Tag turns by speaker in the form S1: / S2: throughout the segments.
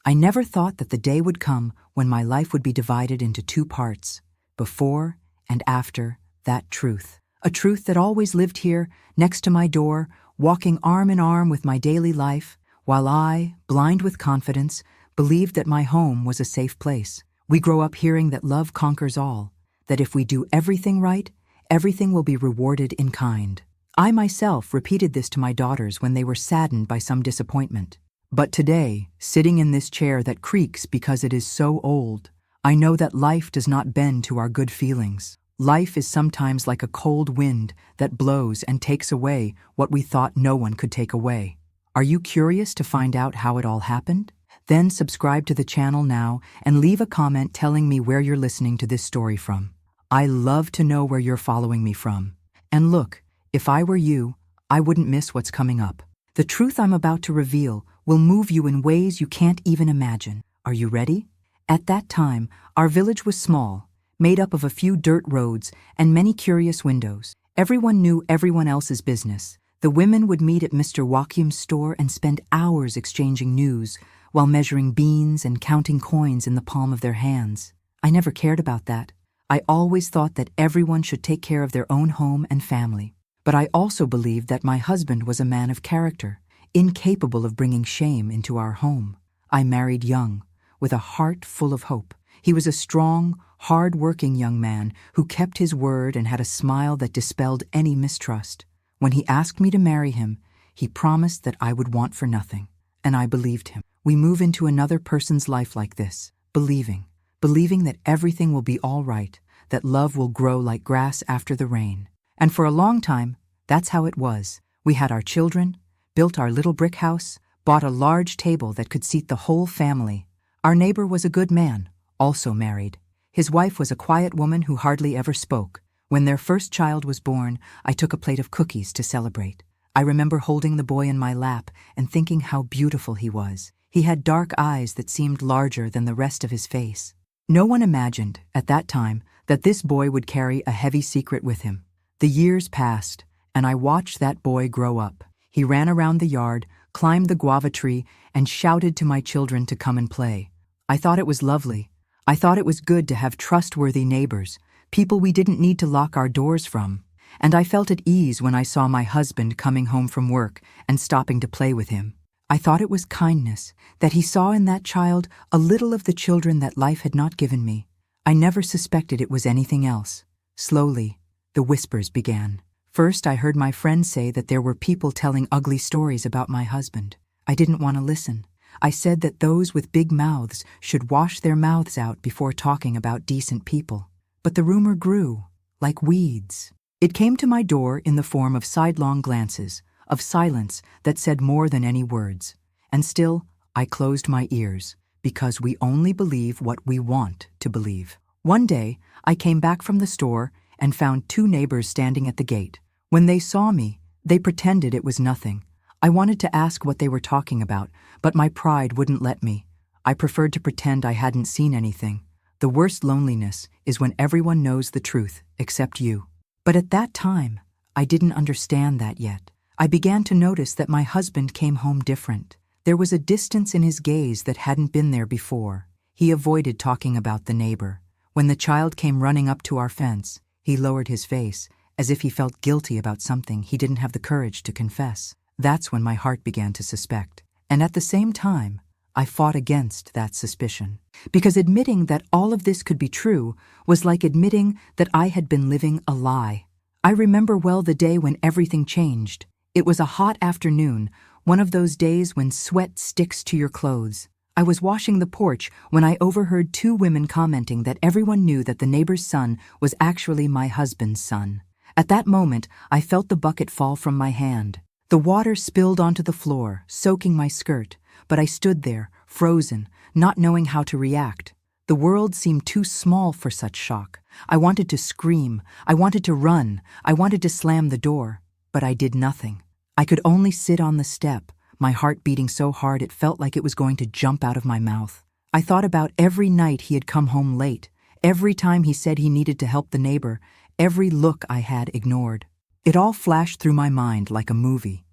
S1: I never thought that the day would come when my life would be divided into two parts, before and after that truth. A truth that always lived here, next to my door, walking arm in arm with my daily life, while I, blind with confidence, believed that my home was a safe place. We grow up hearing that love conquers all, that if we do everything right, everything will be rewarded in kind. I myself repeated this to my daughters when they were saddened by some disappointment. But today, sitting in this chair that creaks because it is so old, I know that life does not bend to our good feelings. Life is sometimes like a cold wind that blows and takes away what we thought no one could take away. Are you curious to find out how it all happened? Then subscribe to the channel now and leave a comment telling me where you're listening to this story from. I love to know where you're following me from. And look, if I were you, I wouldn't miss what's coming up. The truth I'm about to reveal will move you in ways you can't even imagine. Are you ready? At that time, our village was small, made up of a few dirt roads and many curious windows. Everyone knew everyone else's business. The women would meet at Mr. Joachim's store and spend hours exchanging news while measuring beans and counting coins in the palm of their hands. I never cared about that. I always thought that everyone should take care of their own home and family. But I also believed that my husband was a man of character, incapable of bringing shame into our home. I married young, with a heart full of hope. He was a strong, hard-working young man who kept his word and had a smile that dispelled any mistrust. When he asked me to marry him, he promised that I would want for nothing, and I believed him. We move into another person's life like this, believing that everything will be all right, that love will grow like grass after the rain. And for a long time, that's how it was. We had our children, built our little brick house, bought a large table that could seat the whole family. Our neighbor was a good man, also married. His wife was a quiet woman who hardly ever spoke. When their first child was born, I took a plate of cookies to celebrate. I remember holding the boy in my lap and thinking how beautiful he was. He had dark eyes that seemed larger than the rest of his face. No one imagined, at that time, that this boy would carry a heavy secret with him. The years passed, and I watched that boy grow up. He ran around the yard, climbed the guava tree, and shouted to my children to come and play. I thought it was lovely. I thought it was good to have trustworthy neighbors, people we didn't need to lock our doors from. And I felt at ease when I saw my husband coming home from work and stopping to play with him. I thought it was kindness, that he saw in that child a little of the children that life had not given me. I never suspected it was anything else. Slowly, the whispers began. First, I heard my friends say that there were people telling ugly stories about my husband. I didn't want to listen. I said that those with big mouths should wash their mouths out before talking about decent people. But the rumor grew, like weeds. It came to my door in the form of sidelong glances, of silence that said more than any words. And still, I closed my ears, because we only believe what we want to believe. One day, I came back from the store and found two neighbors standing at the gate. When they saw me, they pretended it was nothing. I wanted to ask what they were talking about, but my pride wouldn't let me. I preferred to pretend I hadn't seen anything. The worst loneliness is when everyone knows the truth, except you. But at that time, I didn't understand that yet. I began to notice that my husband came home different. There was a distance in his gaze that hadn't been there before. He avoided talking about the neighbor. When the child came running up to our fence, he lowered his face, as if he felt guilty about something he didn't have the courage to confess. That's when my heart began to suspect. And at the same time, I fought against that suspicion. Because admitting that all of this could be true was like admitting that I had been living a lie. I remember well the day when everything changed. It was a hot afternoon, one of those days when sweat sticks to your clothes. I was washing the porch when I overheard two women commenting that everyone knew that the neighbor's son was actually my husband's son. At that moment, I felt the bucket fall from my hand. The water spilled onto the floor, soaking my skirt, but I stood there, frozen, not knowing how to react. The world seemed too small for such shock. I wanted to scream, I wanted to run, I wanted to slam the door, but I did nothing. I could only sit on the step, my heart beating so hard it felt like it was going to jump out of my mouth. I thought about every night he had come home late, every time he said he needed to help the neighbor, every look I had ignored. It all flashed through my mind like a movie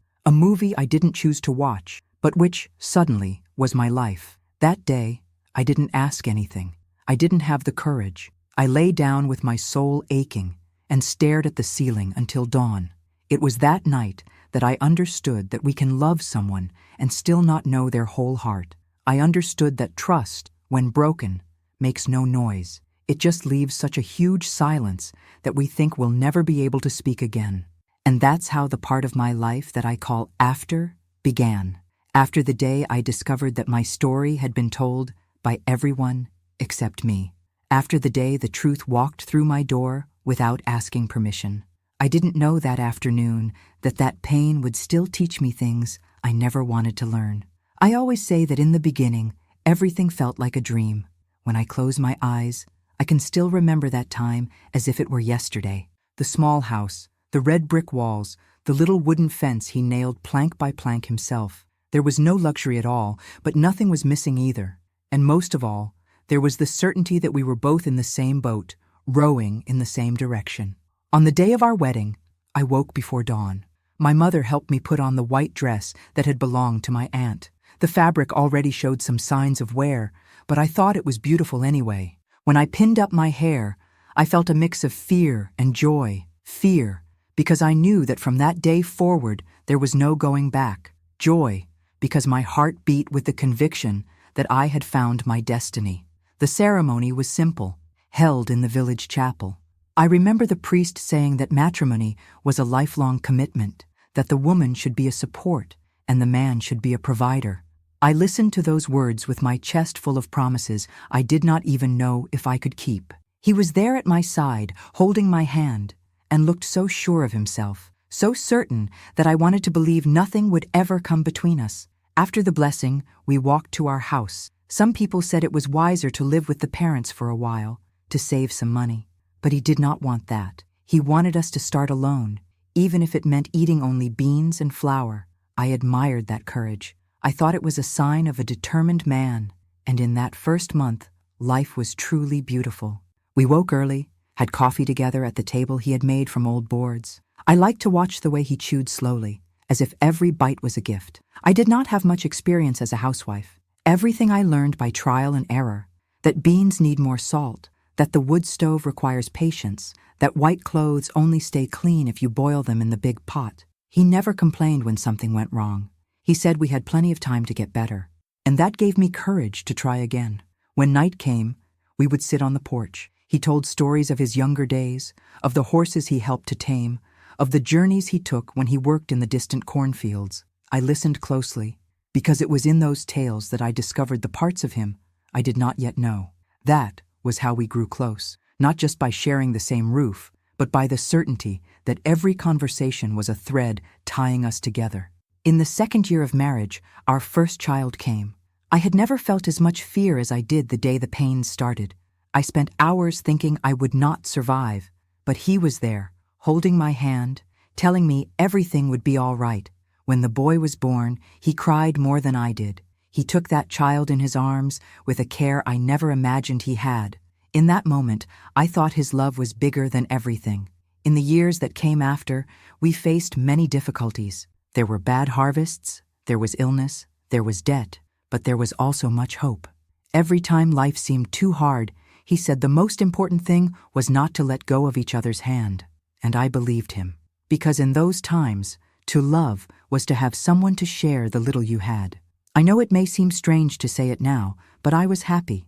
S1: I didn't choose to watch, but which, suddenly, was my life. That day, I didn't ask anything. I didn't have the courage. I lay down with my soul aching and stared at the ceiling until dawn. It was that night that I understood that we can love someone and still not know their whole heart. I understood that trust, when broken, makes no noise. It just leaves such a huge silence that we think we'll never be able to speak again. And that's how the part of my life that I call after began. After the day I discovered that my story had been told by everyone except me. After the day the truth walked through my door without asking permission. I didn't know that afternoon that pain would still teach me things I never wanted to learn. I always say that in the beginning, everything felt like a dream. When I close my eyes, I can still remember that time as if it were yesterday. The small house, the red brick walls, the little wooden fence he nailed plank by plank himself. There was no luxury at all, but nothing was missing either. And most of all, there was the certainty that we were both in the same boat, rowing in the same direction. On the day of our wedding, I woke before dawn. My mother helped me put on the white dress that had belonged to my aunt. The fabric already showed some signs of wear, but I thought it was beautiful anyway. When I pinned up my hair, I felt a mix of fear and joy. Fear, because I knew that from that day forward there was no going back. Joy, because my heart beat with the conviction that I had found my destiny. The ceremony was simple, held in the village chapel. I remember the priest saying that matrimony was a lifelong commitment, that the woman should be a support and the man should be a provider. I listened to those words with my chest full of promises I did not even know if I could keep. He was there at my side, holding my hand, and looked so sure of himself, so certain that I wanted to believe nothing would ever come between us. After the blessing, we walked to our house. Some people said it was wiser to live with the parents for a while, to save some money. But he did not want that. He wanted us to start alone, even if it meant eating only beans and flour. I admired that courage. I thought it was a sign of a determined man, and in that first month, life was truly beautiful. We woke early, had coffee together at the table he had made from old boards. I liked to watch the way he chewed slowly, as if every bite was a gift. I did not have much experience as a housewife. Everything I learned by trial and error, that beans need more salt, that the wood stove requires patience, that white clothes only stay clean if you boil them in the big pot. He never complained when something went wrong. He said we had plenty of time to get better, and that gave me courage to try again. When night came, we would sit on the porch. He told stories of his younger days, of the horses he helped to tame, of the journeys he took when he worked in the distant cornfields. I listened closely, because it was in those tales that I discovered the parts of him I did not yet know. That was how we grew close, not just by sharing the same roof, but by the certainty that every conversation was a thread tying us together. In the second year of marriage, our first child came. I had never felt as much fear as I did the day the pains started. I spent hours thinking I would not survive, but he was there, holding my hand, telling me everything would be all right. When the boy was born, he cried more than I did. He took that child in his arms with a care I never imagined he had. In that moment, I thought his love was bigger than everything. In the years that came after, we faced many difficulties. There were bad harvests, there was illness, there was debt, but there was also much hope. Every time life seemed too hard, he said the most important thing was not to let go of each other's hand. And I believed him. Because in those times, to love was to have someone to share the little you had. I know it may seem strange to say it now, but I was happy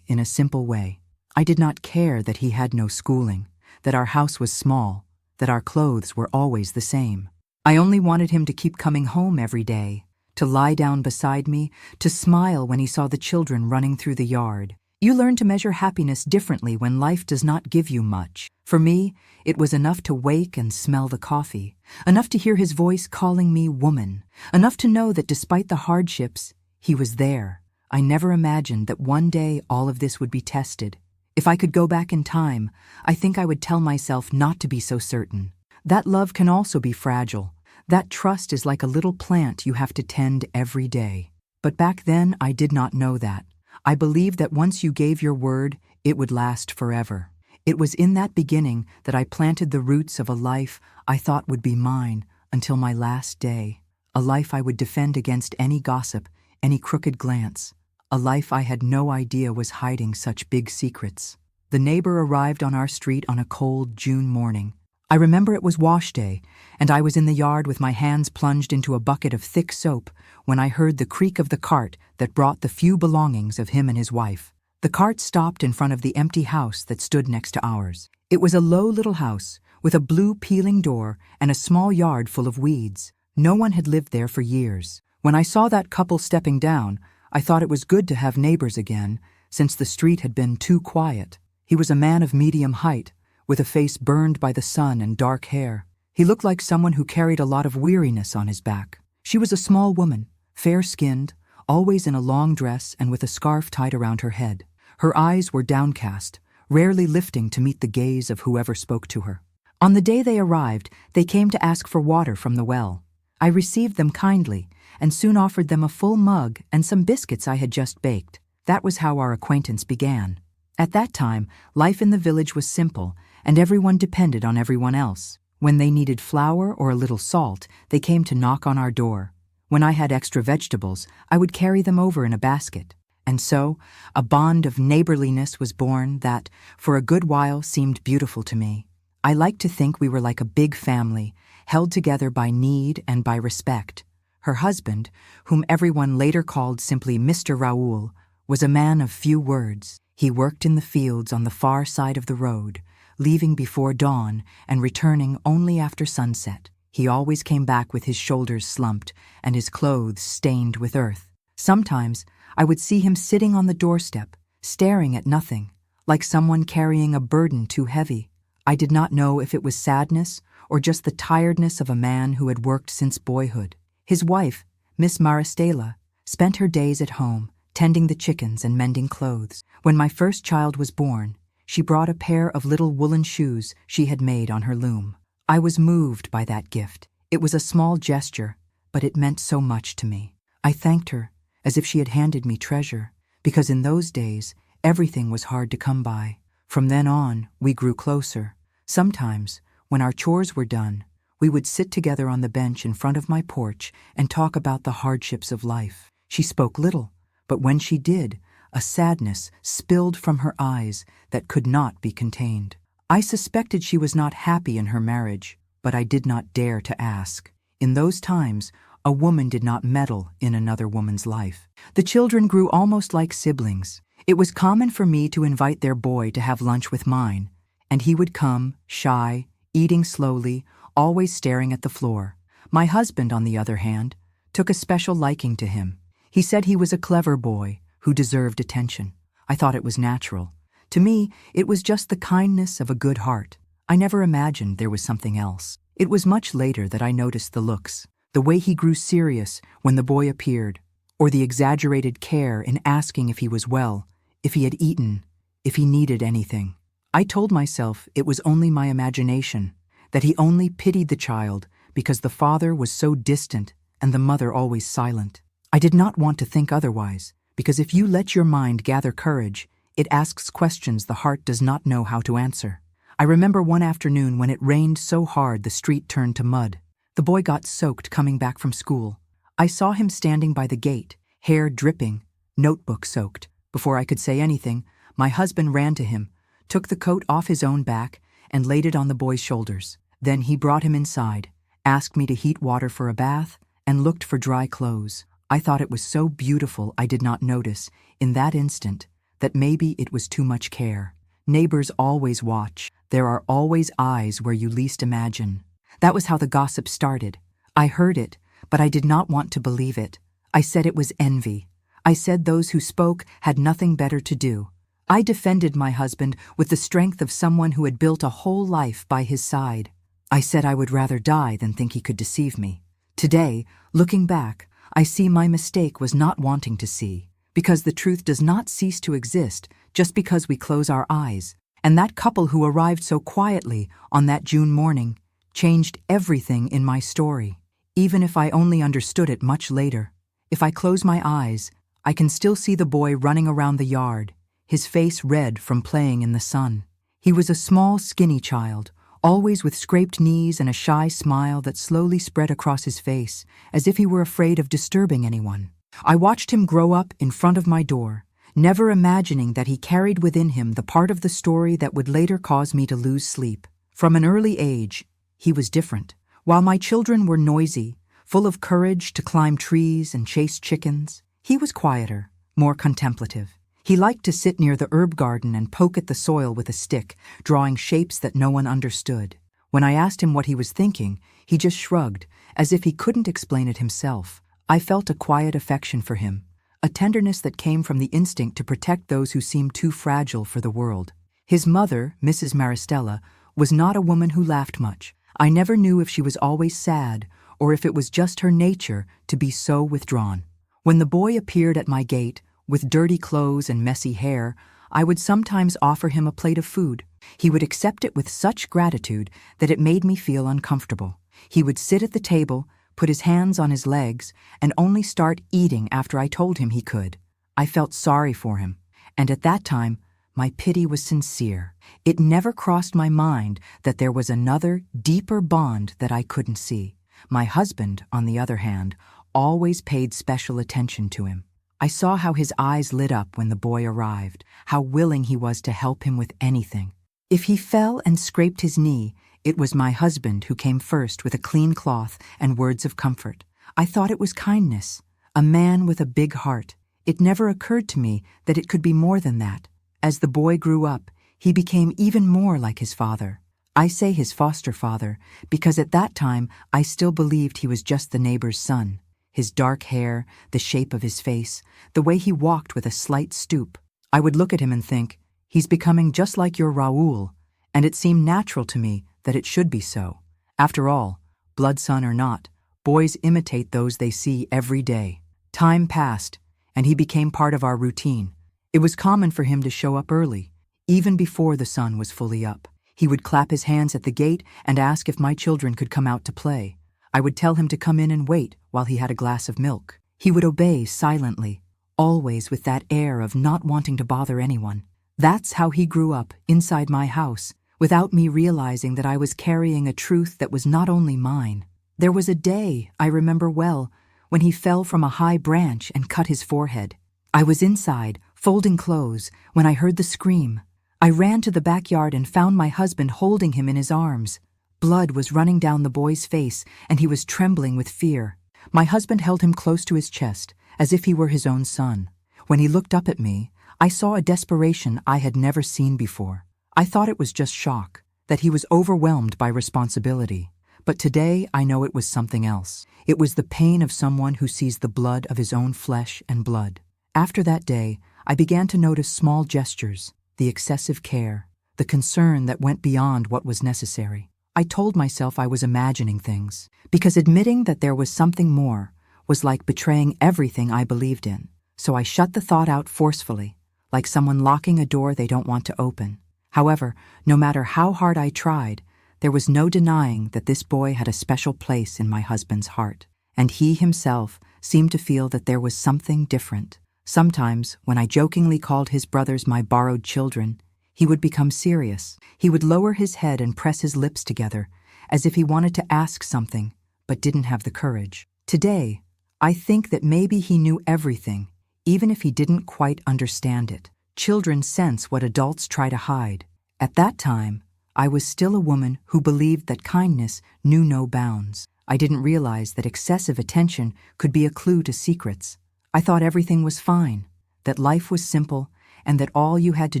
S1: in a simple way. I did not care that he had no schooling, that our house was small, that our clothes were always the same. I only wanted him to keep coming home every day, to lie down beside me, to smile when he saw the children running through the yard. You learn to measure happiness differently when life does not give you much. For me, it was enough to wake and smell the coffee, enough to hear his voice calling me woman, enough to know that despite the hardships, he was there. I never imagined that one day all of this would be tested. If I could go back in time, I think I would tell myself not to be so certain. That love can also be fragile. That trust is like a little plant you have to tend every day. But back then, I did not know that. I believed that once you gave your word, it would last forever. It was in that beginning that I planted the roots of a life I thought would be mine until my last day, a life I would defend against any gossip, any crooked glance. a life I had no idea was hiding such big secrets. The neighbor arrived on our street on a cold June morning. I remember it was wash day, and I was in the yard with my hands plunged into a bucket of thick soap when I heard the creak of the cart that brought the few belongings of him and his wife. The cart stopped in front of the empty house that stood next to ours. It was a low little house with a blue peeling door and a small yard full of weeds. No one had lived there for years. When I saw that couple stepping down, I thought it was good to have neighbors again, since the street had been too quiet. He was a man of medium height, with a face burned by the sun and dark hair. He looked like someone who carried a lot of weariness on his back. She was a small woman, fair-skinned, always in a long dress and with a scarf tied around her head. Her eyes were downcast, rarely lifting to meet the gaze of whoever spoke to her. On the day they arrived, they came to ask for water from the well. I received them kindly, and soon offered them a full mug and some biscuits I had just baked. That was how our acquaintance began. At that time, life in the village was simple, and everyone depended on everyone else. When they needed flour or a little salt, they came to knock on our door. When I had extra vegetables, I would carry them over in a basket. And so, a bond of neighborliness was born that, for a good while, seemed beautiful to me. I liked to think we were like a big family, held together by need and by respect. Her husband, whom everyone later called simply Mr. Raoul, was a man of few words. He worked in the fields on the far side of the road, leaving before dawn and returning only after sunset. He always came back with his shoulders slumped and his clothes stained with earth. Sometimes I would see him sitting on the doorstep, staring at nothing, like someone carrying a burden too heavy. I did not know if it was sadness or just the tiredness of a man who had worked since boyhood. His wife, Miss Maristela, spent her days at home, tending the chickens and mending clothes. When my first child was born, she brought a pair of little woolen shoes she had made on her loom. I was moved by that gift. It was a small gesture, but it meant so much to me. I thanked her, as if she had handed me treasure, because in those days, everything was hard to come by. From then on, we grew closer. Sometimes, when our chores were done, we would sit together on the bench in front of my porch and talk about the hardships of life. She spoke little, but when she did, a sadness spilled from her eyes that could not be contained. I suspected she was not happy in her marriage, but I did not dare to ask. In those times, a woman did not meddle in another woman's life. The children grew almost like siblings. It was common for me to invite their boy to have lunch with mine, and he would come, shy, eating slowly, always staring at the floor. My husband, on the other hand, took a special liking to him. He said he was a clever boy who deserved attention. I thought it was natural. To me, it was just the kindness of a good heart. I never imagined there was something else. It was much later that I noticed the looks, the way he grew serious when the boy appeared, or the exaggerated care in asking if he was well, if he had eaten, if he needed anything. I told myself it was only my imagination, that he only pitied the child because the father was so distant and the mother always silent. I did not want to think otherwise, because if you let your mind gather courage, it asks questions the heart does not know how to answer. I remember one afternoon when it rained so hard the street turned to mud. The boy got soaked coming back from school. I saw him standing by the gate, hair dripping, notebook soaked. Before I could say anything, my husband ran to him, took the coat off his own back, and laid it on the boy's shoulders. Then he brought him inside, asked me to heat water for a bath, and looked for dry clothes. I thought it was so beautiful I did not notice, in that instant, that maybe it was too much care. Neighbors always watch. There are always eyes where you least imagine. That was how the gossip started. I heard it, but I did not want to believe it. I said it was envy. I said those who spoke had nothing better to do. I defended my husband with the strength of someone who had built a whole life by his side. I said I would rather die than think he could deceive me. Today, looking back, I see my mistake was not wanting to see, because the truth does not cease to exist just because we close our eyes. And that couple who arrived so quietly on that June morning changed everything in my story, even if I only understood it much later. If I close my eyes, I can still see the boy running around the yard, his face red from playing in the sun. He was a small, skinny child, always with scraped knees and a shy smile that slowly spread across his face, as if he were afraid of disturbing anyone. I watched him grow up in front of my door, never imagining that he carried within him the part of the story that would later cause me to lose sleep. From an early age, he was different. While my children were noisy, full of courage to climb trees and chase chickens, he was quieter, more contemplative. He liked to sit near the herb garden and poke at the soil with a stick, drawing shapes that no one understood. When I asked him what he was thinking, he just shrugged, as if he couldn't explain it himself. I felt a quiet affection for him, a tenderness that came from the instinct to protect those who seemed too fragile for the world. His mother, Mrs. Maristella, was not a woman who laughed much. I never knew if she was always sad or if it was just her nature to be so withdrawn. When the boy appeared at my gate, with dirty clothes and messy hair, I would sometimes offer him a plate of food. He would accept it with such gratitude that it made me feel uncomfortable. He would sit at the table, put his hands on his legs, and only start eating after I told him he could. I felt sorry for him, and at that time, my pity was sincere. It never crossed my mind that there was another, deeper bond that I couldn't see. My husband, on the other hand, always paid special attention to him. I saw how his eyes lit up when the boy arrived, how willing he was to help him with anything. If he fell and scraped his knee, it was my husband who came first with a clean cloth and words of comfort. I thought it was kindness, a man with a big heart. It never occurred to me that it could be more than that. As the boy grew up, he became even more like his father. I say his foster father because at that time I still believed he was just the neighbor's son. His dark hair, the shape of his face, the way he walked with a slight stoop. I would look at him and think, he's becoming just like your Raoul, and it seemed natural to me that it should be so. After all, blood son or not, boys imitate those they see every day. Time passed, and he became part of our routine. It was common for him to show up early, even before the sun was fully up. He would clap his hands at the gate and ask if my children could come out to play. I would tell him to come in and wait while he had a glass of milk. He would obey silently, always with that air of not wanting to bother anyone. That's how he grew up inside my house, without me realizing that I was carrying a truth that was not only mine. There was a day, I remember well, when he fell from a high branch and cut his forehead. I was inside, folding clothes, when I heard the scream. I ran to the backyard and found my husband holding him in his arms. Blood was running down the boy's face, and he was trembling with fear. My husband held him close to his chest, as if he were his own son. When he looked up at me, I saw a desperation I had never seen before. I thought it was just shock, that he was overwhelmed by responsibility. But today I know it was something else. It was the pain of someone who sees the blood of his own flesh and blood. After that day, I began to notice small gestures, the excessive care, the concern that went beyond what was necessary. I told myself I was imagining things, because admitting that there was something more was like betraying everything I believed in. So I shut the thought out forcefully, like someone locking a door they don't want to open. However, no matter how hard I tried, there was no denying that this boy had a special place in my husband's heart, and he himself seemed to feel that there was something different. Sometimes, when I jokingly called his brothers my borrowed children, he would become serious. He would lower his head and press his lips together, as if he wanted to ask something, but didn't have the courage. Today, I think that maybe he knew everything, even if he didn't quite understand it. Children sense what adults try to hide. At that time, I was still a woman who believed that kindness knew no bounds. I didn't realize that excessive attention could be a clue to secrets. I thought everything was fine, that life was simple, and that all you had to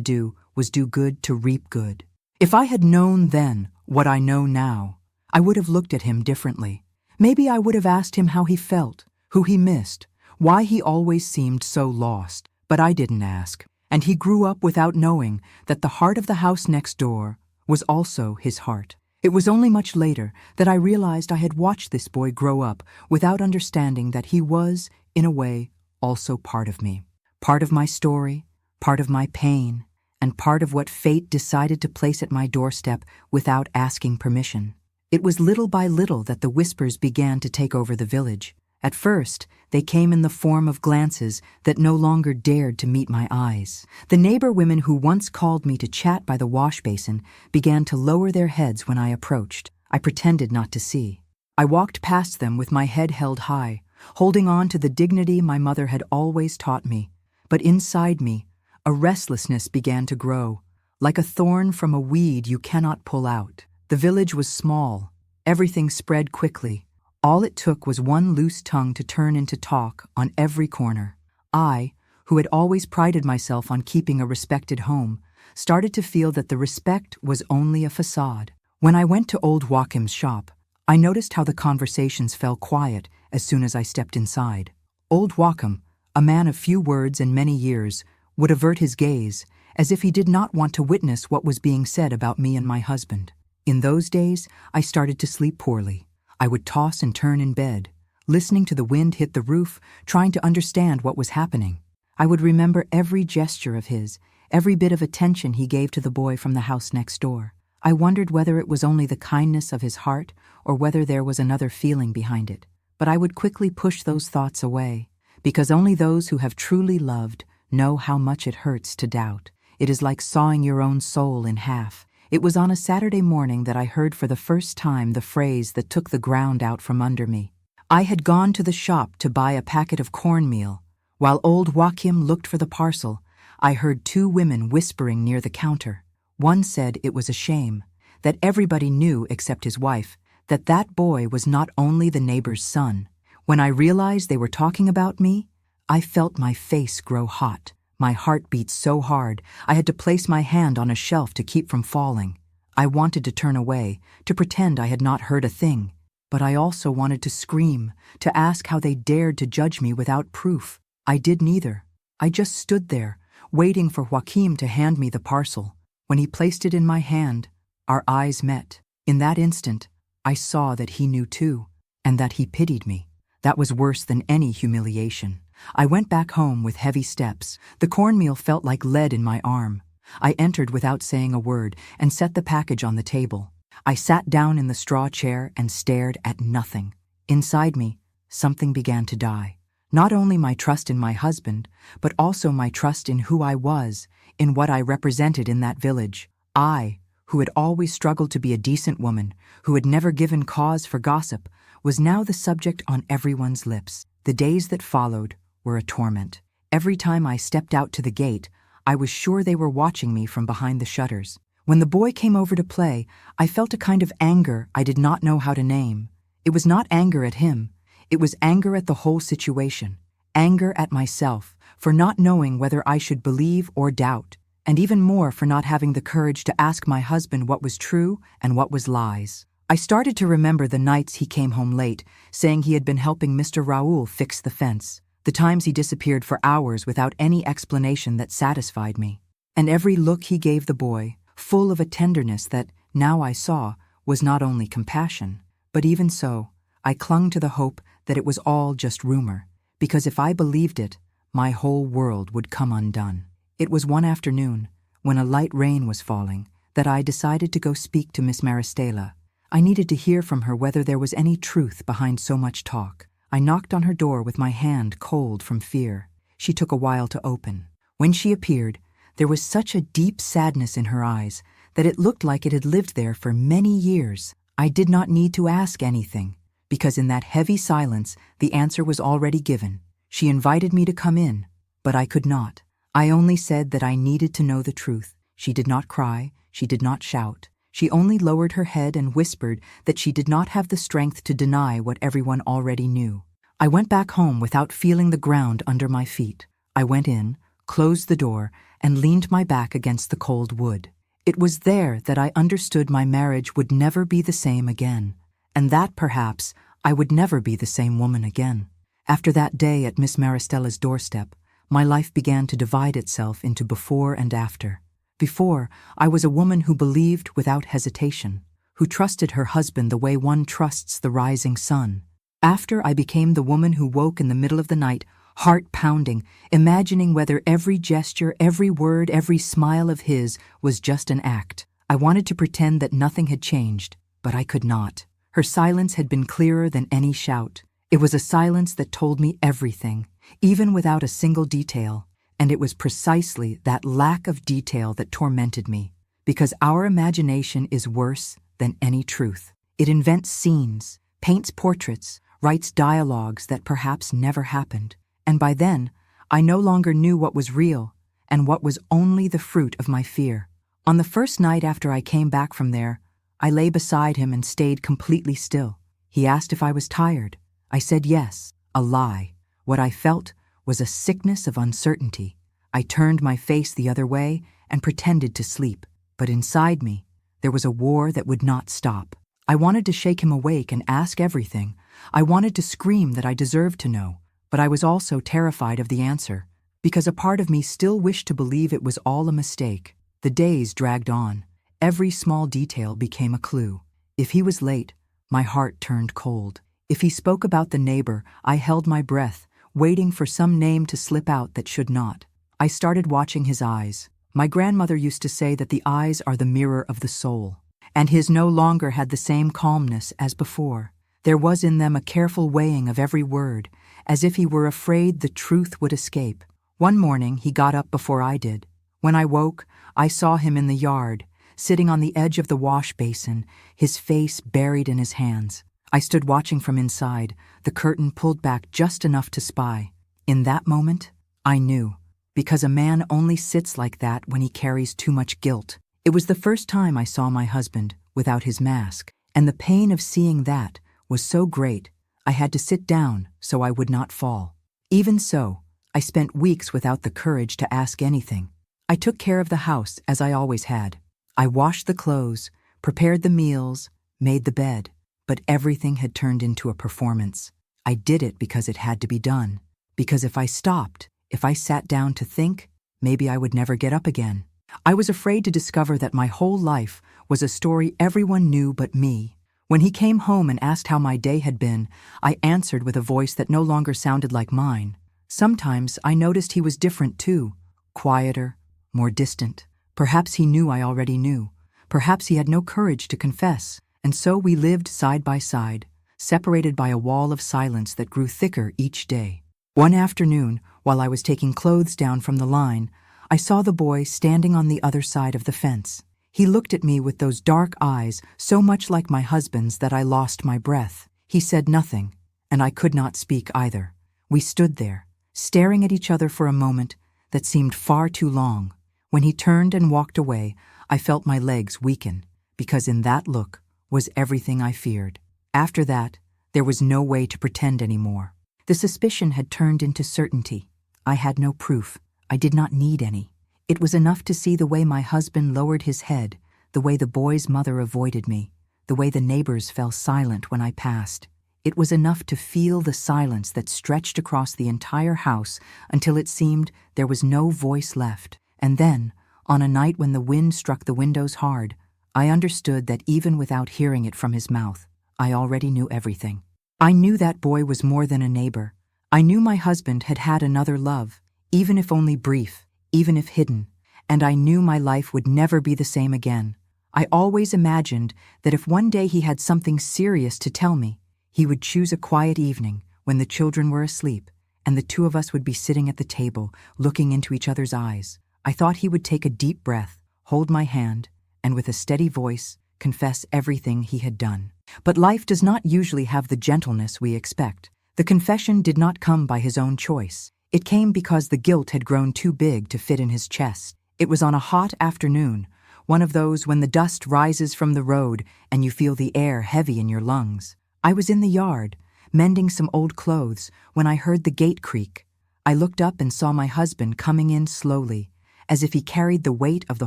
S1: do was do good to reap good. If I had known then what I know now, I would have looked at him differently. Maybe I would have asked him how he felt, who he missed, why he always seemed so lost. But I didn't ask, and he grew up without knowing that the heart of the house next door was also his heart. It was only much later that I realized I had watched this boy grow up without understanding that he was, in a way, also part of me. Part of my story, part of my pain, and part of what fate decided to place at my doorstep without asking permission. It was little by little that the whispers began to take over the village. At first, they came in the form of glances that no longer dared to meet my eyes. The neighbor women who once called me to chat by the wash basin began to lower their heads when I approached. I pretended not to see. I walked past them with my head held high, holding on to the dignity my mother had always taught me. But inside me, a restlessness began to grow, like a thorn from a weed you cannot pull out. The village was small. Everything spread quickly. All it took was one loose tongue to turn into talk on every corner. I, who had always prided myself on keeping a respected home, started to feel that the respect was only a facade. When I went to old Joachim's shop, I noticed how the conversations fell quiet as soon as I stepped inside. Old Joachim, a man of few words and many years, would avert his gaze, as if he did not want to witness what was being said about me and my husband. In those days, I started to sleep poorly. I would toss and turn in bed, listening to the wind hit the roof, trying to understand what was happening. I would remember every gesture of his, every bit of attention he gave to the boy from the house next door. I wondered whether it was only the kindness of his heart or whether there was another feeling behind it. But I would quickly push those thoughts away, because only those who have truly loved know how much it hurts to doubt. It is like sawing your own soul in half. It was on a Saturday morning that I heard for the first time the phrase that took the ground out from under me. I had gone to the shop to buy a packet of cornmeal. While old Joachim looked for the parcel, I heard two women whispering near the counter. One said it was a shame, that everybody knew except his wife, that that boy was not only the neighbor's son. When I realized they were talking about me, I felt my face grow hot. My heart beat so hard, I had to place my hand on a shelf to keep from falling. I wanted to turn away, to pretend I had not heard a thing. But I also wanted to scream, to ask how they dared to judge me without proof. I did neither. I just stood there, waiting for Joachim to hand me the parcel. When he placed it in my hand, our eyes met. In that instant, I saw that he knew too, and that he pitied me. That was worse than any humiliation. I went back home with heavy steps. The cornmeal felt like lead in my arm. I entered without saying a word and set the package on the table. I sat down in the straw chair and stared at nothing. Inside me, something began to die. Not only my trust in my husband, but also my trust in who I was, in what I represented in that village. I, who had always struggled to be a decent woman, who had never given cause for gossip, was now the subject on everyone's lips. The days that followed were a torment. Every time I stepped out to the gate, I was sure they were watching me from behind the shutters. When the boy came over to play, I felt a kind of anger I did not know how to name. It was not anger at him. It was anger at the whole situation. Anger at myself for not knowing whether I should believe or doubt, and even more for not having the courage to ask my husband what was true and what was lies. I started to remember the nights he came home late, saying he had been helping Mr. Raoul fix the fence, the times he disappeared for hours without any explanation that satisfied me, and every look he gave the boy, full of a tenderness that, now I saw, was not only compassion. But even so, I clung to the hope that it was all just rumor, because if I believed it, my whole world would come undone. It was one afternoon, when a light rain was falling, that I decided to go speak to Miss Maristella. I needed to hear from her whether there was any truth behind so much talk. I knocked on her door with my hand cold from fear. She took a while to open. When she appeared, there was such a deep sadness in her eyes that it looked like it had lived there for many years. I did not need to ask anything, because in that heavy silence the answer was already given. She invited me to come in, but I could not. I only said that I needed to know the truth. She did not cry, she did not shout. She only lowered her head and whispered that she did not have the strength to deny what everyone already knew. I went back home without feeling the ground under my feet. I went in, closed the door, and leaned my back against the cold wood. It was there that I understood my marriage would never be the same again, and that, perhaps, I would never be the same woman again. After that day at Miss Maristella's doorstep, my life began to divide itself into before and after. Before, I was a woman who believed without hesitation, who trusted her husband the way one trusts the rising sun. After, I became the woman who woke in the middle of the night, heart pounding, imagining whether every gesture, every word, every smile of his was just an act. I wanted to pretend that nothing had changed, but I could not. Her silence had been clearer than any shout. It was a silence that told me everything, even without a single detail. And it was precisely that lack of detail that tormented me, because our imagination is worse than any truth. It invents scenes, paints portraits, writes dialogues that perhaps never happened. And by then, I no longer knew what was real and what was only the fruit of my fear. On the first night after I came back from there, I lay beside him and stayed completely still. He asked if I was tired. I said yes, a lie. What I felt was a sickness of uncertainty. I turned my face the other way and pretended to sleep. But inside me, there was a war that would not stop. I wanted to shake him awake and ask everything. I wanted to scream that I deserved to know. But I was also terrified of the answer, because a part of me still wished to believe it was all a mistake. The days dragged on. Every small detail became a clue. If he was late, my heart turned cold. If he spoke about the neighbor, I held my breath, waiting for some name to slip out that should not. I started watching his eyes. My grandmother used to say that the eyes are the mirror of the soul, and his no longer had the same calmness as before. There was in them a careful weighing of every word, as if he were afraid the truth would escape. One morning, he got up before I did. When I woke, I saw him in the yard, sitting on the edge of the wash basin, his face buried in his hands. I stood watching from inside, the curtain pulled back just enough to spy. In that moment, I knew, because a man only sits like that when he carries too much guilt. It was the first time I saw my husband without his mask, and the pain of seeing that was so great, I had to sit down so I would not fall. Even so, I spent weeks without the courage to ask anything. I took care of the house as I always had. I washed the clothes, prepared the meals, made the bed, but everything had turned into a performance. I did it because it had to be done, because if I stopped, if I sat down to think, maybe I would never get up again. I was afraid to discover that my whole life was a story everyone knew but me. When he came home and asked how my day had been, I answered with a voice that no longer sounded like mine. Sometimes I noticed he was different too, quieter, more distant. Perhaps he knew I already knew. Perhaps he had no courage to confess. And so we lived side by side, separated by a wall of silence that grew thicker each day. One afternoon, while I was taking clothes down from the line, I saw the boy standing on the other side of the fence. He looked at me with those dark eyes, so much like my husband's that I lost my breath. He said nothing, and I could not speak either. We stood there, staring at each other for a moment that seemed far too long. When he turned and walked away, I felt my legs weaken, because in that look was everything I feared. After that, there was no way to pretend anymore. The suspicion had turned into certainty. I had no proof. I did not need any. It was enough to see the way my husband lowered his head, the way the boy's mother avoided me, the way the neighbors fell silent when I passed. It was enough to feel the silence that stretched across the entire house until it seemed there was no voice left. And then, on a night when the wind struck the windows hard, I understood that even without hearing it from his mouth, I already knew everything. I knew that boy was more than a neighbor. I knew my husband had had another love, even if only brief, even if hidden, and I knew my life would never be the same again. I always imagined that if one day he had something serious to tell me, he would choose a quiet evening when the children were asleep, and the two of us would be sitting at the table, looking into each other's eyes. I thought he would take a deep breath, hold my hand, and with a steady voice, confess everything he had done. But life does not usually have the gentleness we expect. The confession did not come by his own choice. It came because the guilt had grown too big to fit in his chest. It was on a hot afternoon, one of those when the dust rises from the road and you feel the air heavy in your lungs. I was in the yard, mending some old clothes, when I heard the gate creak. I looked up and saw my husband coming in slowly, as if he carried the weight of the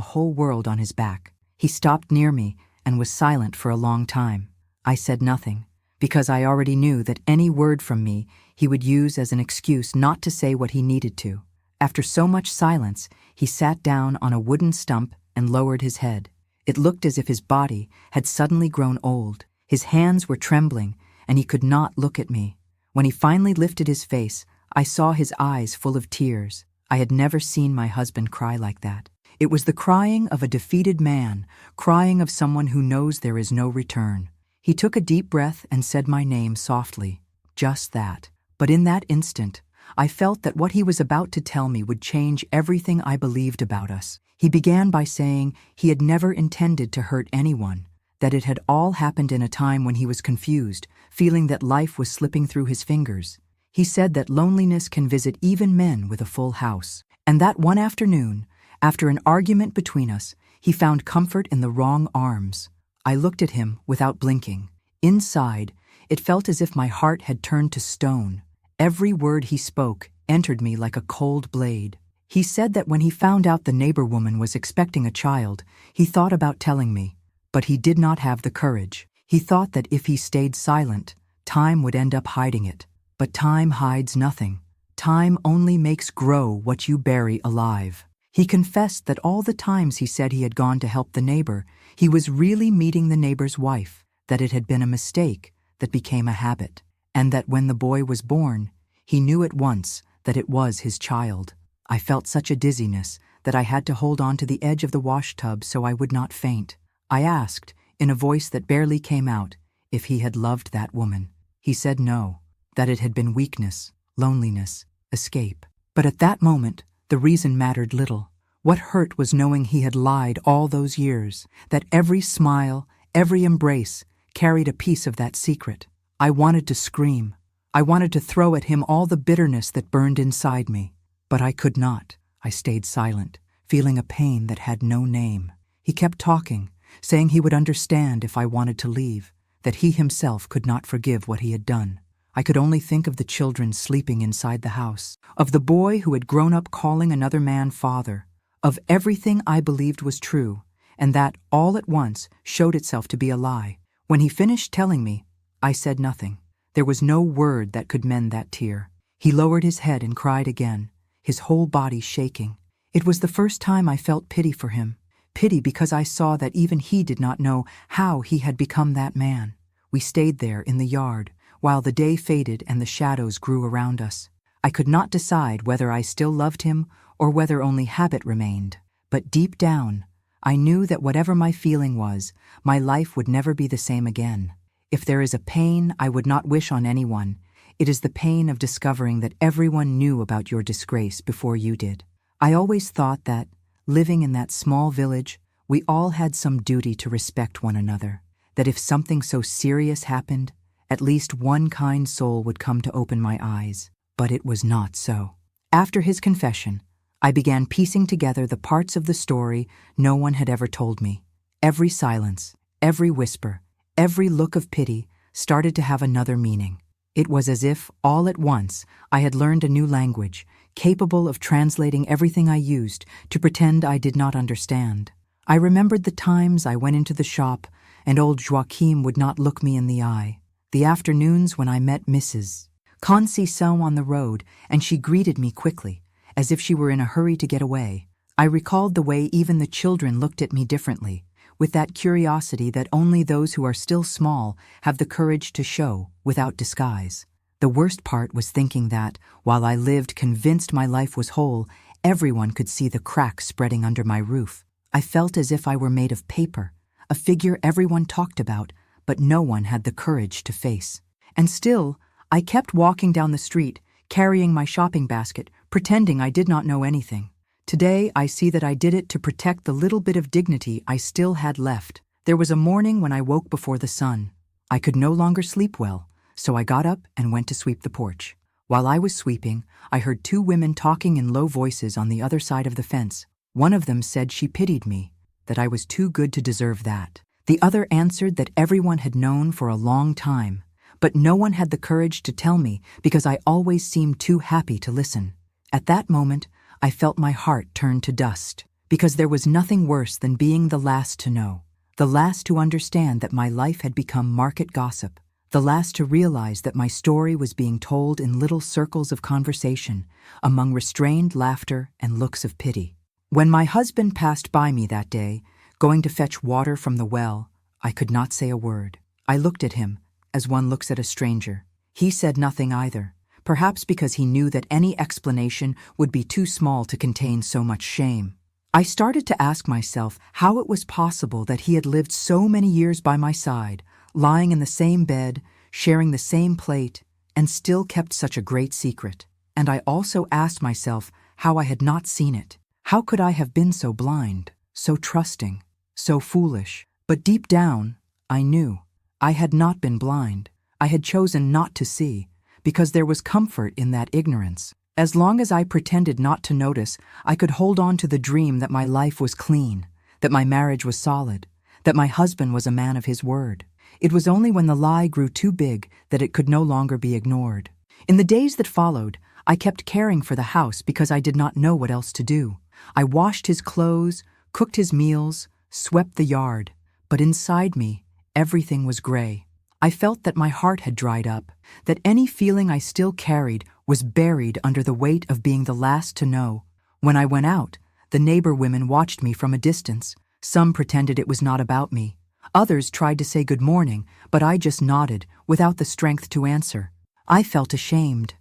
S1: whole world on his back. He stopped near me and was silent for a long time. I said nothing, because I already knew that any word from me he would use as an excuse not to say what he needed to. After so much silence, he sat down on a wooden stump and lowered his head. It looked as if his body had suddenly grown old. His hands were trembling, and he could not look at me. When he finally lifted his face, I saw his eyes full of tears. I had never seen my husband cry like that. It was the crying of a defeated man, crying of someone who knows there is no return. He took a deep breath and said my name softly, just that. But in that instant, I felt that what he was about to tell me would change everything I believed about us. He began by saying he had never intended to hurt anyone, that it had all happened in a time when he was confused, feeling that life was slipping through his fingers. He said that loneliness can visit even men with a full house, and that one afternoon, after an argument between us, he found comfort in the wrong arms. I looked at him without blinking. Inside, it felt as if my heart had turned to stone. Every word he spoke entered me like a cold blade. He said that when he found out the neighbor woman was expecting a child, he thought about telling me, but he did not have the courage. He thought that if he stayed silent, time would end up hiding it. But time hides nothing. Time only makes grow what you bury alive. He confessed that all the times he said he had gone to help the neighbor, he was really meeting the neighbor's wife, that it had been a mistake that became a habit, and that when the boy was born, he knew at once that it was his child. I felt such a dizziness that I had to hold on to the edge of the washtub so I would not faint. I asked, in a voice that barely came out, if he had loved that woman. He said no, that it had been weakness, loneliness, escape. But at that moment, the reason mattered little. What hurt was knowing he had lied all those years, that every smile, every embrace, carried a piece of that secret. I wanted to scream. I wanted to throw at him all the bitterness that burned inside me. But I could not. I stayed silent, feeling a pain that had no name. He kept talking, saying he would understand if I wanted to leave, that he himself could not forgive what he had done. I could only think of the children sleeping inside the house, of the boy who had grown up calling another man father, of everything I believed was true, and that, all at once, showed itself to be a lie. When he finished telling me, I said nothing. There was no word that could mend that tear. He lowered his head and cried again, his whole body shaking. It was the first time I felt pity for him. Pity because I saw that even he did not know how he had become that man. We stayed there in the yard, while the day faded and the shadows grew around us. I could not decide whether I still loved him or whether only habit remained. But deep down, I knew that whatever my feeling was, my life would never be the same again. If there is a pain I would not wish on anyone, it is the pain of discovering that everyone knew about your disgrace before you did. I always thought that, living in that small village, we all had some duty to respect one another, that if something so serious happened, at least one kind soul would come to open my eyes. But it was not so. After his confession, I began piecing together the parts of the story no one had ever told me. Every silence, every whisper, every look of pity started to have another meaning. It was as if, all at once, I had learned a new language, capable of translating everything I used to pretend I did not understand. I remembered the times I went into the shop and old Joachim would not look me in the eye, the afternoons when I met Mrs. Concession on the road and she greeted me quickly, as if she were in a hurry to get away. I recalled the way even the children looked at me differently, with that curiosity that only those who are still small have the courage to show without disguise. The worst part was thinking that, while I lived convinced my life was whole, everyone could see the cracks spreading under my roof. I felt as if I were made of paper, a figure everyone talked about, but no one had the courage to face. And still, I kept walking down the street, carrying my shopping basket, pretending I did not know anything. Today, I see that I did it to protect the little bit of dignity I still had left. There was a morning when I woke before the sun. I could no longer sleep well, so I got up and went to sweep the porch. While I was sweeping, I heard two women talking in low voices on the other side of the fence. One of them said she pitied me, that I was too good to deserve that. The other answered that everyone had known for a long time, but no one had the courage to tell me because I always seemed too happy to listen. At that moment, I felt my heart turn to dust, because there was nothing worse than being the last to know, the last to understand that my life had become market gossip, the last to realize that my story was being told in little circles of conversation, among restrained laughter and looks of pity. When my husband passed by me that day, going to fetch water from the well, I could not say a word. I looked at him, as one looks at a stranger. He said nothing either, perhaps because he knew that any explanation would be too small to contain so much shame. I started to ask myself how it was possible that he had lived so many years by my side, lying in the same bed, sharing the same plate, and still kept such a great secret. And I also asked myself how I had not seen it. How could I have been so blind, so trusting, so foolish? But deep down, I knew. I had not been blind. I had chosen not to see, because there was comfort in that ignorance. As long as I pretended not to notice, I could hold on to the dream that my life was clean, that my marriage was solid, that my husband was a man of his word. It was only when the lie grew too big that it could no longer be ignored. In the days that followed, I kept caring for the house because I did not know what else to do. I washed his clothes, cooked his meals, swept the yard, but inside me, everything was gray. I felt that my heart had dried up, that any feeling I still carried was buried under the weight of being the last to know. When I went out, the neighbor women watched me from a distance. Some pretended it was not about me. Others tried to say good morning, but I just nodded, without the strength to answer. I felt ashamed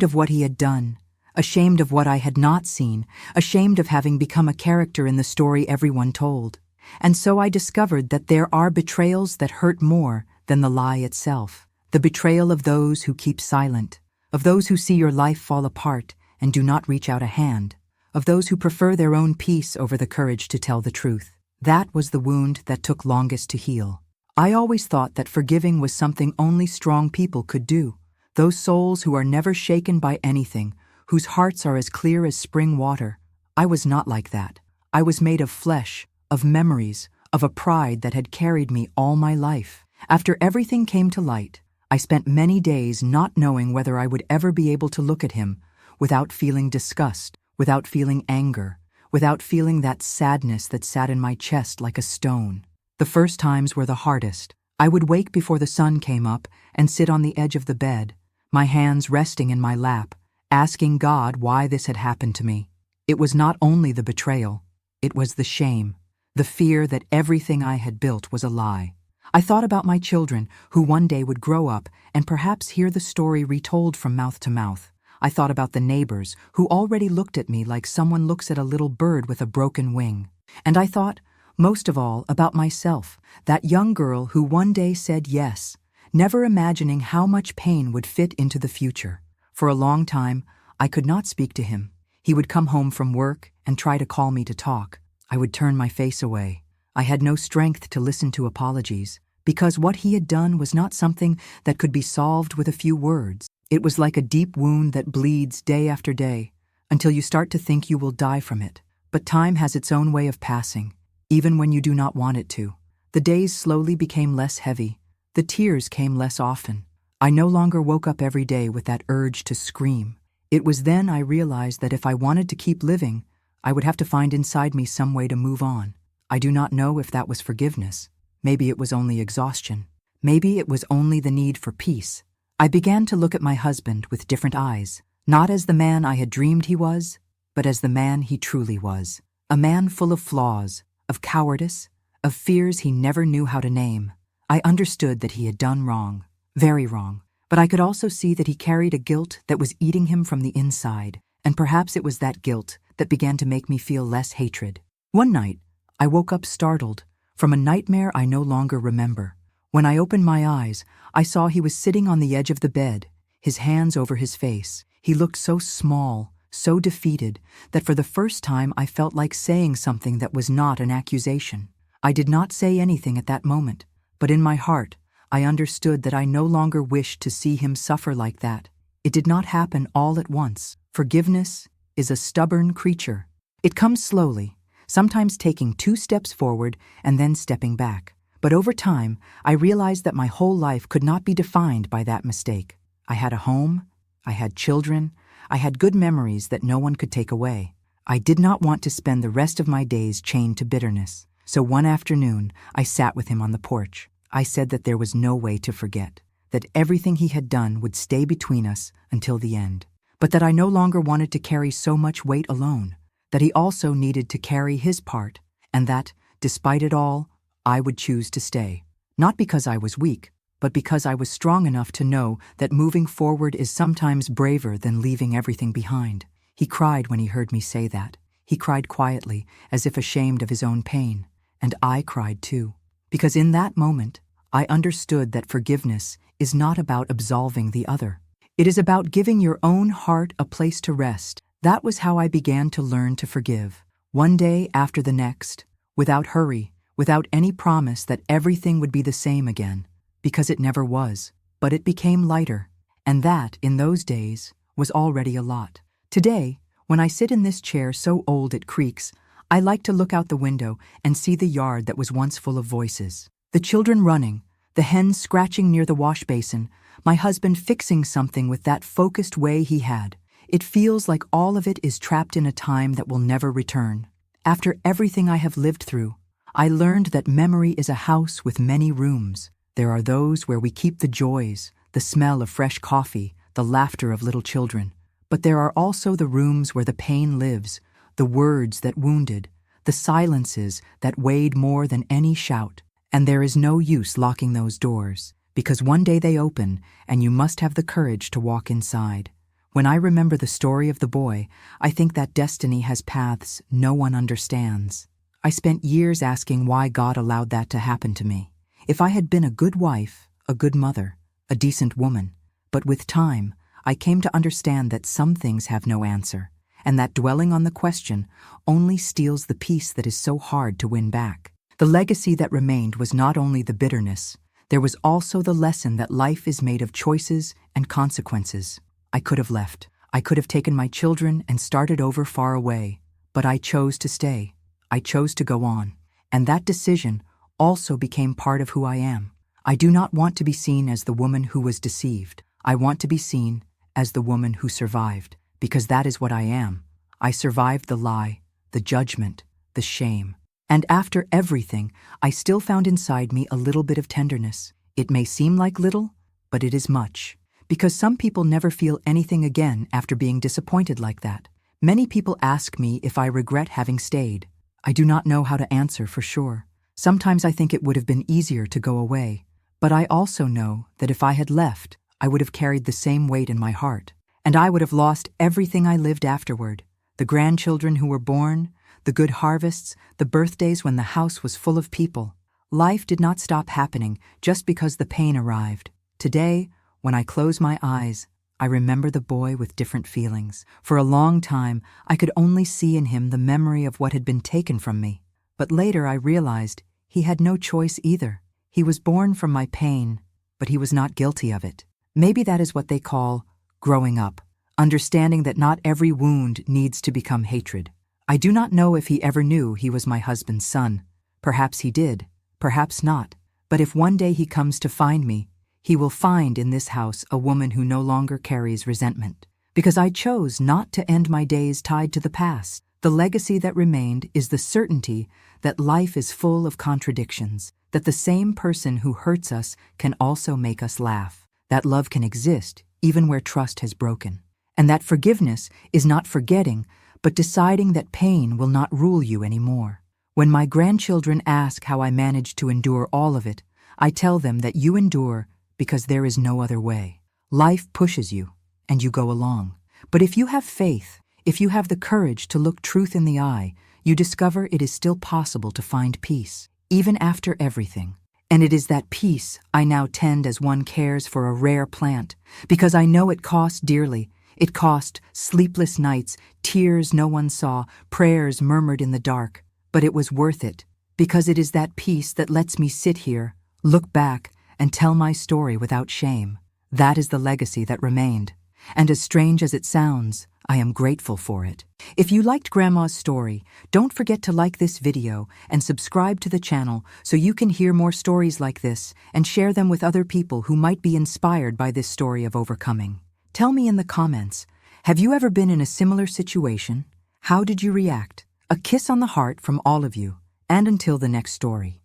S1: of what he had done, ashamed of what I had not seen, ashamed of having become a character in the story everyone told. And so I discovered that there are betrayals that hurt more than the lie itself. The betrayal of those who keep silent, of those who see your life fall apart and do not reach out a hand, of those who prefer their own peace over the courage to tell the truth. That was the wound that took longest to heal. I always thought that forgiving was something only strong people could do. Those souls who are never shaken by anything, whose hearts are as clear as spring water. I was not like that. I was made of flesh, of memories, of a pride that had carried me all my life. After everything came to light, I spent many days not knowing whether I would ever be able to look at him without feeling disgust, without feeling anger, without feeling that sadness that sat in my chest like a stone. The first times were the hardest. I would wake before the sun came up and sit on the edge of the bed, my hands resting in my lap, asking God why this had happened to me. It was not only the betrayal, it was the shame, the fear that everything I had built was a lie. I thought about my children who one day would grow up and perhaps hear the story retold from mouth to mouth. I thought about the neighbors who already looked at me like someone looks at a little bird with a broken wing. And I thought, most of all, about myself, that young girl who one day said yes, never imagining how much pain would fit into the future. For a long time, I could not speak to him. He would come home from work and try to call me to talk. I would turn my face away. I had no strength to listen to apologies, because what he had done was not something that could be solved with a few words. It was like a deep wound that bleeds day after day, until you start to think you will die from it. But time has its own way of passing, even when you do not want it to. The days slowly became less heavy. The tears came less often. I no longer woke up every day with that urge to scream. It was then I realized that if I wanted to keep living, I would have to find inside me some way to move on. I do not know if that was forgiveness. Maybe it was only exhaustion. Maybe it was only the need for peace. I began to look at my husband with different eyes, not as the man I had dreamed he was, but as the man he truly was. A man full of flaws, of cowardice, of fears he never knew how to name. I understood that he had done wrong, very wrong, but I could also see that he carried a guilt that was eating him from the inside, and perhaps it was that guilt that began to make me feel less hatred. One night, I woke up startled, from a nightmare I no longer remember. When I opened my eyes, I saw he was sitting on the edge of the bed, his hands over his face. He looked so small, so defeated, that for the first time I felt like saying something that was not an accusation. I did not say anything at that moment, but in my heart, I understood that I no longer wished to see him suffer like that. It did not happen all at once. Forgiveness is a stubborn creature. It comes slowly, sometimes taking 2 steps forward and then stepping back. But over time, I realized that my whole life could not be defined by that mistake. I had a home, I had children, I had good memories that no one could take away. I did not want to spend the rest of my days chained to bitterness. So one afternoon, I sat with him on the porch. I said that there was no way to forget, that everything he had done would stay between us until the end, but that I no longer wanted to carry so much weight alone, that he also needed to carry his part, and that, despite it all, I would choose to stay. Not because I was weak, but because I was strong enough to know that moving forward is sometimes braver than leaving everything behind. He cried when he heard me say that. He cried quietly, as if ashamed of his own pain. And I cried too. Because in that moment, I understood that forgiveness is not about absolving the other. It is about giving your own heart a place to rest. That was how I began to learn to forgive. One day after the next, without hurry, without any promise that everything would be the same again, because it never was. But it became lighter, and that, in those days, was already a lot. Today, when I sit in this chair so old it creaks, I like to look out the window and see the yard that was once full of voices. The children running, the hens scratching near the wash basin, my husband fixing something with that focused way he had. It feels like all of it is trapped in a time that will never return. After everything I have lived through, I learned that memory is a house with many rooms. There are those where we keep the joys, the smell of fresh coffee, the laughter of little children. But there are also the rooms where the pain lives, the words that wounded, the silences that weighed more than any shout. And there is no use locking those doors, because one day they open and you must have the courage to walk inside. When I remember the story of the boy, I think that destiny has paths no one understands. I spent years asking why God allowed that to happen to me. If I had been a good wife, a good mother, a decent woman. But with time, I came to understand that some things have no answer, and that dwelling on the question only steals the peace that is so hard to win back. The legacy that remained was not only the bitterness, there was also the lesson that life is made of choices and consequences. I could have left. I could have taken my children and started over far away, but I chose to stay. I chose to go on, and that decision also became part of who I am. I do not want to be seen as the woman who was deceived. I want to be seen as the woman who survived, because that is what I am. I survived the lie, the judgment, the shame. And after everything, I still found inside me a little bit of tenderness. It may seem like little, but it is much. Because some people never feel anything again after being disappointed like that. Many people ask me if I regret having stayed. I do not know how to answer for sure. Sometimes I think it would have been easier to go away. But I also know that if I had left, I would have carried the same weight in my heart. And I would have lost everything I lived afterward. The grandchildren who were born, the good harvests, the birthdays when the house was full of people. Life did not stop happening just because the pain arrived. Today, when I close my eyes, I remember the boy with different feelings. For a long time, I could only see in him the memory of what had been taken from me. But later I realized he had no choice either. He was born from my pain, but he was not guilty of it. Maybe that is what they call growing up, understanding that not every wound needs to become hatred. I do not know if he ever knew he was my husband's son. Perhaps he did, perhaps not. But if one day he comes to find me, he will find in this house a woman who no longer carries resentment. Because I chose not to end my days tied to the past. The legacy that remained is the certainty that life is full of contradictions, that the same person who hurts us can also make us laugh, that love can exist even where trust has broken, and that forgiveness is not forgetting, but deciding that pain will not rule you anymore. When my grandchildren ask how I managed to endure all of it, I tell them that you endure because there is no other way. Life pushes you, and you go along. But if you have faith, if you have the courage to look truth in the eye, you discover it is still possible to find peace, even after everything. And it is that peace I now tend as one cares for a rare plant, because I know it cost dearly. It cost sleepless nights, tears no one saw, prayers murmured in the dark. But it was worth it, because it is that peace that lets me sit here, look back, and tell my story without shame. That is the legacy that remained. And as strange as it sounds, I am grateful for it. If you liked Grandma's story, don't forget to like this video and subscribe to the channel so you can hear more stories like this and share them with other people who might be inspired by this story of overcoming. Tell me in the comments, have you ever been in a similar situation? How did you react? A kiss on the heart from all of you, and until the next story.